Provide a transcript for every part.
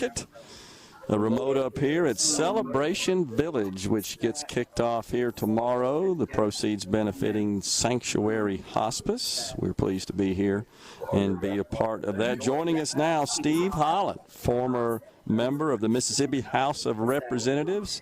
Market. A remote up here at Celebration Village, which gets kicked off here tomorrow. The proceeds benefiting Sanctuary Hospice. We're pleased to be here and be a part of that. Joining us now, Steve Holland, former member of the Mississippi House of Representatives.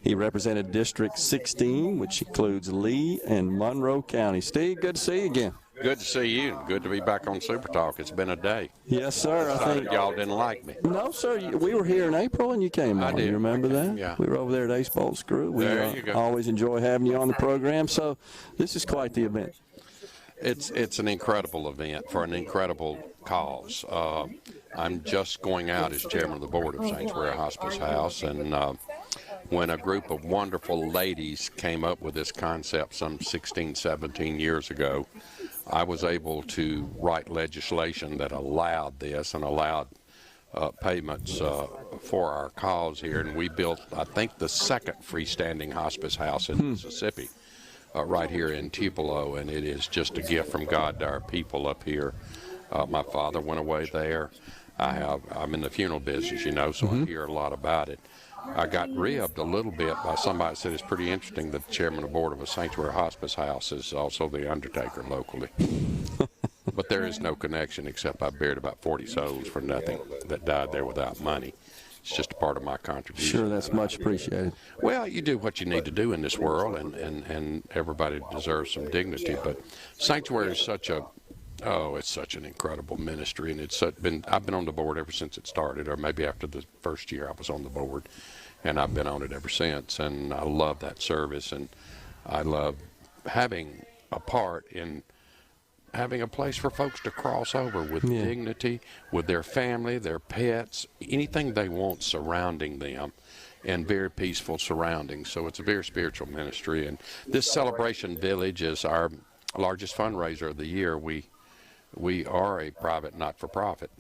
He represented District 16, which includes Lee and Monroe County. Steve, good to see you again. Good to see you. Good to be back on SuperTalk. It's been a day. Yes, sir. I think y'all didn't like me. No, sir. We were here in April, and you came on. I did. You remember that? Yeah. We were over there at Ace Bolt Screw. There you go. Always enjoy having you on the program. So this is quite the event. It's an incredible event for an incredible cause. I'm just going out as chairman of the board of Sanctuary Hospice House, and when a group of wonderful ladies came up with this concept some 16, 17 years ago, I was able to write legislation that allowed this and allowed payments for our cause here. And we built, I think, the second freestanding hospice house in Mississippi, right here in Tupelo. And it is just a gift from God to our people up here. My father went away there. I'm in the funeral business, you know, so I hear a lot about it. I got ribbed a little bit by somebody that said it's pretty interesting that the chairman of the board of a Sanctuary Hospice House is also the undertaker locally. But there is no connection, except I buried about 40 souls for nothing that died there without money. It's just a part of my contribution. Sure, that's much appreciated. Well, you do what you need to do in this world, and everybody deserves some dignity. But Sanctuary is such a it's such an incredible ministry, and I've been on the board ever since it started, or maybe after the first year I was on the board, and I've been on it ever since. And I love that service, and I love having a part in having a place for folks to cross over with dignity, with their family, their pets, anything they want surrounding them, and very peaceful surroundings. So it's a very spiritual ministry, and this Celebration Village is our largest fundraiser of the year. We are a private, not-for-profit,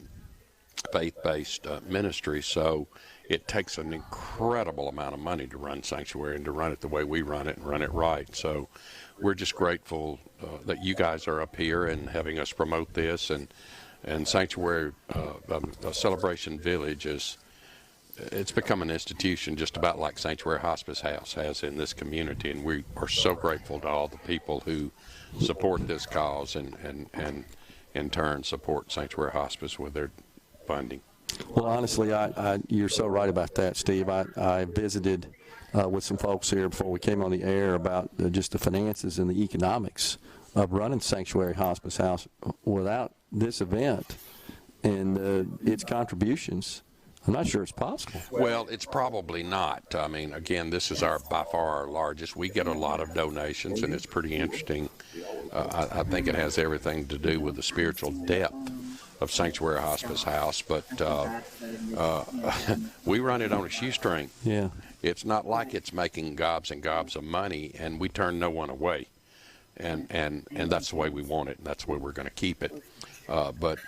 faith-based ministry, so it takes an incredible amount of money to run Sanctuary and to run it the way we run it and run it right. So we're just grateful that you guys are up here and having us promote this. And Sanctuary Celebration Village it's become an institution just about like Sanctuary Hospice House has in this community, and we are so grateful to all the people who support this cause and in turn support Sanctuary Hospice with their funding. Well, honestly, you're so right about that, Steve. I visited with some folks here before we came on the air about just the finances and the economics of running Sanctuary Hospice House without this event and its contributions. I'm not sure it's possible. Well, it's probably not. I mean, again, this is by far our largest. We get a lot of donations, and it's pretty interesting. I think it has everything to do with the spiritual depth of Sanctuary Hospice House, but we run it on a shoestring. Yeah. It's not like it's making gobs and gobs of money, and we turn no one away. And that's the way we want it, and that's the way we're going to keep it. But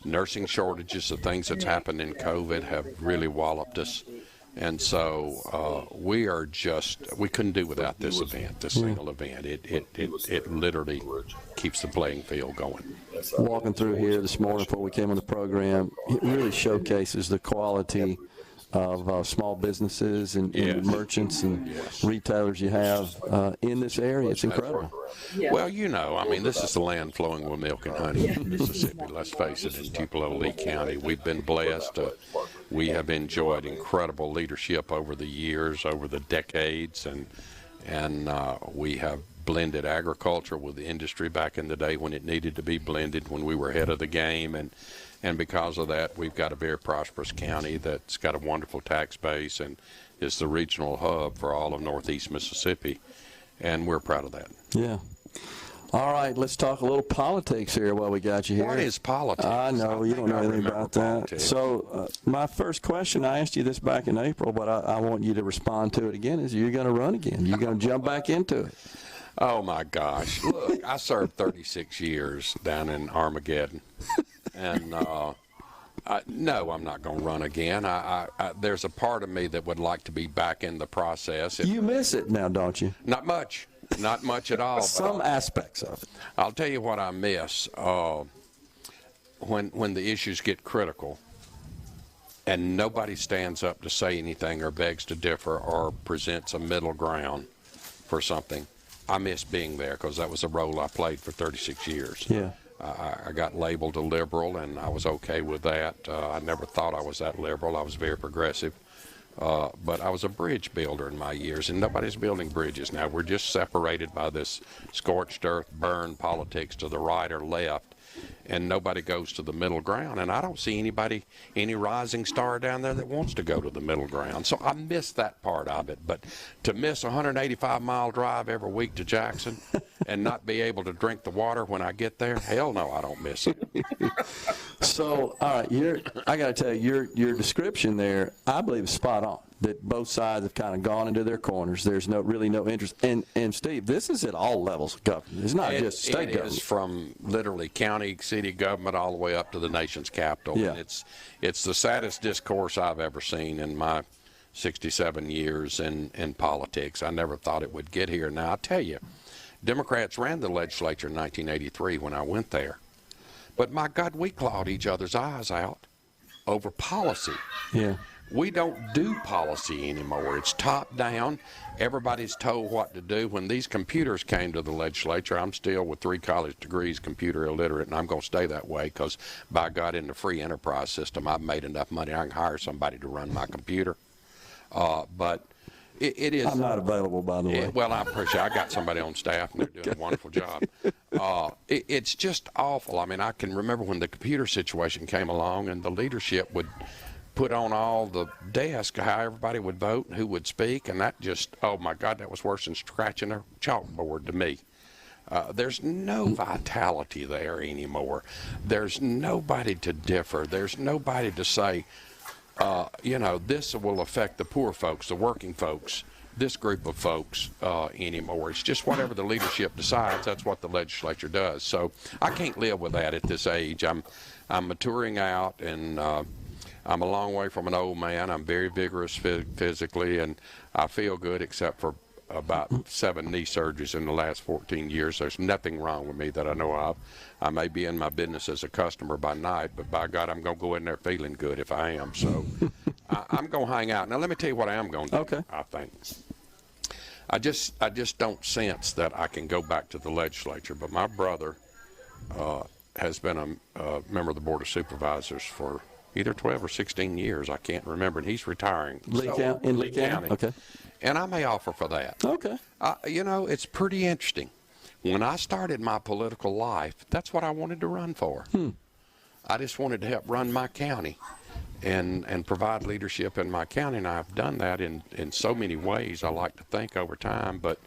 nursing shortages, the things that's happened in COVID have really walloped us. And so we couldn't do without this event, this single event. It literally keeps the playing field going. Walking through here this morning before we came on the program, it really showcases the quality of small businesses and merchants and retailers you have in this area. It's incredible. Well, you know, I mean, this is the land flowing with milk and honey in Mississippi. Let's face it, in Tupelo, Lee County. We've been blessed. We have enjoyed incredible leadership over the years, over the decades, and we have blended agriculture with the industry back in the day when it needed to be blended, when we were ahead of the game. And because of that, we've got a very prosperous county that's got a wonderful tax base and is the regional hub for all of northeast Mississippi. And we're proud of that. Yeah. All right, let's talk a little politics here while we got you here. What is politics? I know, you don't know anything about that. So my first question, I asked you this back in April, but I want you to respond to it again, is you're going to run again. You're going to jump back into it. Oh, my gosh. Look, I served 36 years down in Armageddon. And no, I'm not going to run again. There's a part of me that would like to be back in the process. You miss it now, don't you? Not much. Not much at all. Some aspects of it. I'll tell you what I miss. When the issues get critical, and nobody stands up to say anything or begs to differ or presents a middle ground for something, I miss being there because that was a role I played for 36 years. Yeah. I got labeled a liberal, and I was okay with that. I never thought I was that liberal. I was very progressive. But I was a bridge builder in my years, and nobody's building bridges now. We're just separated by this scorched earth, burn politics to the right or left, and nobody goes to the middle ground. And I don't see any rising star down there that wants to go to the middle ground. So I miss that part of it. But to miss a 185-mile drive every week to Jackson and not be able to drink the water when I get there, hell no, I don't miss it. So, all right, I got to tell you, your description there, I believe, is spot on. That both sides have kind of gone into their corners. There's really no interest. And Steve, this is at all levels of government. It's not just state government. It is from literally county, city government, all the way up to the nation's capital. Yeah. And it's the saddest discourse I've ever seen in my 67 years in politics. I never thought it would get here. Now, I'll tell you, Democrats ran the legislature in 1983 when I went there. But my God, we clawed each other's eyes out over policy. Yeah. We don't do policy anymore. It's top down. Everybody's told what to do. When these computers came to the legislature, I'm still with 3 college degrees computer illiterate, and I'm going to stay that way because by God, in the free enterprise system, I've made enough money. I can hire somebody to run my computer. But it is. I'm not available, by the way. Well, I appreciate it. I got somebody on staff, and they're doing a wonderful job. It's just awful. I mean, I can remember when the computer situation came along, and the leadership would put on all the desk how everybody would vote and who would speak, and that just, oh my God, that was worse than scratching a chalkboard to me. There's no vitality there anymore. There's nobody to differ. There's nobody to say, this will affect the poor folks, the working folks, this group of folks anymore. It's just whatever the leadership decides, that's what the legislature does. So I can't live with that at this age. I'm maturing out, and I'm a long way from an old man. I'm very vigorous physically, and I feel good except for about 7 knee surgeries in the last 14 years. There's nothing wrong with me that I know of. I may be in my business as a customer by night, but by God, I'm going to go in there feeling good if I am. So I'm going to hang out. Now, let me tell you what I am going to do, okay. I think. I just don't sense that I can go back to the legislature, but my brother has been a member of the Board of Supervisors for either 12 or 16 years. I can't remember, and he's retiring. In Lee County? Okay. And I may offer for that. Okay. It's pretty interesting. When I started my political life, that's what I wanted to run for. I just wanted to help run my county and provide leadership in my county, and I've done that in so many ways, I like to think, over time. But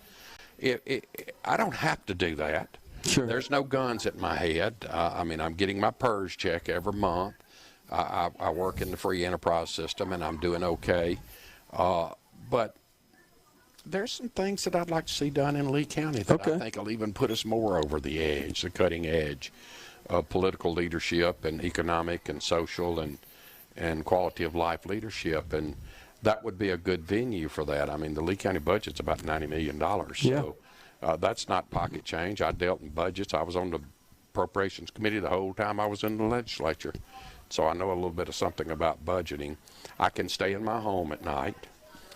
I don't have to do that. Sure. There's no guns at my head. I'm getting my PERS check every month. I work in the free enterprise system, and I'm doing okay. But there's some things that I'd like to see done in Lee County that I think will even put us more over the edge, the cutting edge of political leadership and economic and social and quality of life leadership. And that would be a good venue for that. I mean, the Lee County budget's about $90 million. So that's not pocket change. I dealt in budgets. I was on the Appropriations Committee the whole time I was in the legislature. So I know a little bit of something about budgeting. I can stay in my home at night.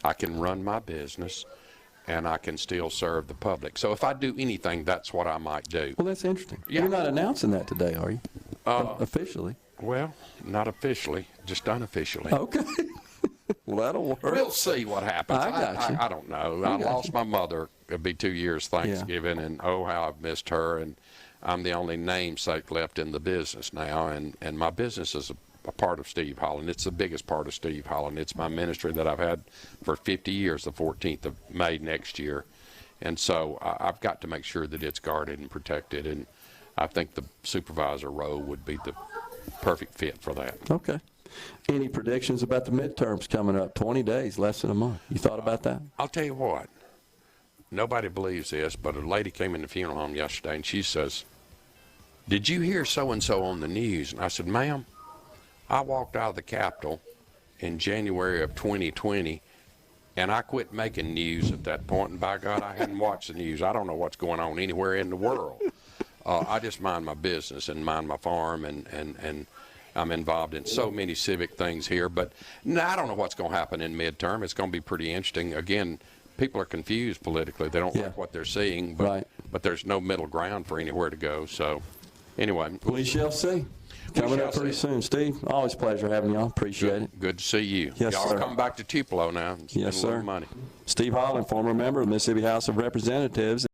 I can run my business, and I can still serve the public. So if I do anything, that's what I might do. Well, that's interesting. Yeah. You're not announcing that today, are you? Officially. Well, not officially, just unofficially. Okay. Well, that'll work. We'll see what happens. I got you. I don't know. I lost my mother. It'll be 2 years Thanksgiving, and oh, how I've missed her. And I'm the only namesake left in the business now, and my business is a part of Steve Holland. It's the biggest part of Steve Holland. It's my ministry that I've had for 50 years, the 14th of May next year. And so I've got to make sure that it's guarded and protected, and I think the supervisor role would be the perfect fit for that. Okay. Any predictions about the midterms coming up? 20 days, less than a month. You thought about that? I'll tell you what. Nobody believes this, but a lady came in the funeral home yesterday, and she says, "Did you hear so-and-so on the news?" And I said, "Ma'am, I walked out of the Capitol in January of 2020, and I quit making news at that point, and by God, I hadn't watched the news. I don't know what's going on anywhere in the world. I just mind my business and mind my farm and I'm involved in so many civic things here. But no, I don't know what's going to happen in midterm. It's going to be pretty interesting. Again, people are confused politically. They don't like what they're seeing, but there's no middle ground for anywhere to go. So anyway. We shall see. Coming up pretty soon. Steve, always a pleasure having y'all. Appreciate it. Good to see you. Yes, y'all sir. Come back to Tupelo now and spend yes, a sir. little money. Steve Holland, former member of the Mississippi House of Representatives.